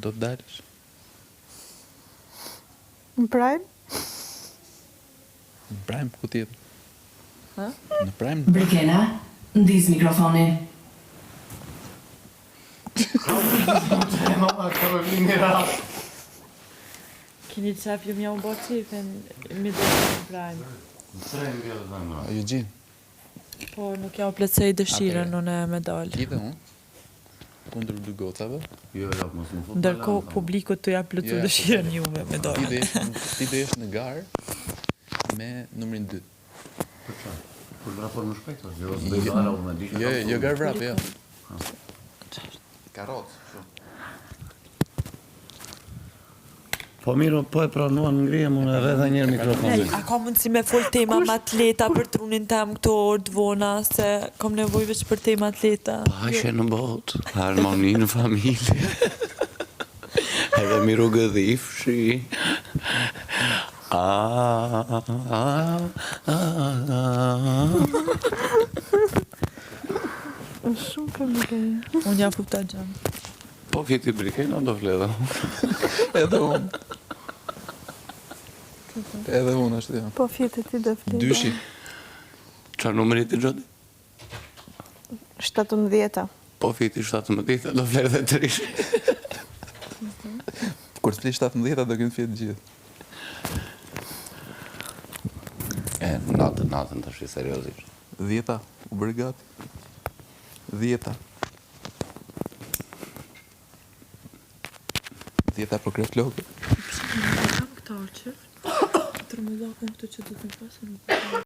Do të dalësh? Në Prime? Në Prime, ku tjetër? Ha? Në Prime? Brikena, ndiz mikrofonin. Keni qaf ju mja u bo qifin mi do në Prime. Eugene, Po, nuk ja u plëcej dëshirën unë me dalë. ti dhe unë, kundër dy gocave, Jo, mos më fut. Ndërkohë publikut të ja plëcu Jo, dëshirën juve me ti dalë. dhe jesh në garë me numrin 2. Për çfarë? Për raport më shpejt, jo, s'do të dala unë di. Jo garë vrapë, jo. Karrocë, kështu. Po miro, po e pranuan ngrihem unë edhe edhe njërë mikrofonin. A ka mundësi me fol tema më atleta për trunin tem këto orë të vona, se kom nevoj veç për tema atleta. Paqe në botë, harmoni në familje. Edhe miru gëdhifshi. Shumë për brikena. Unë ja futa gjam. Po fiti brikena do fledha. Edhe unë. Edhe unë është, jo. Po fjetë ti dhe fletë. Dyshi. Qa numërit i gjodi? 17. Po fiti 17 do fledhe të rish. Kur të fli 17 do kënë fjetë gjithë. Natën të shi seriosisht. 10 u bërë gati. 10 për kretë lokë. Kam këta qëft. Tërmëllakon këtë që du të pasë nuk të pasë.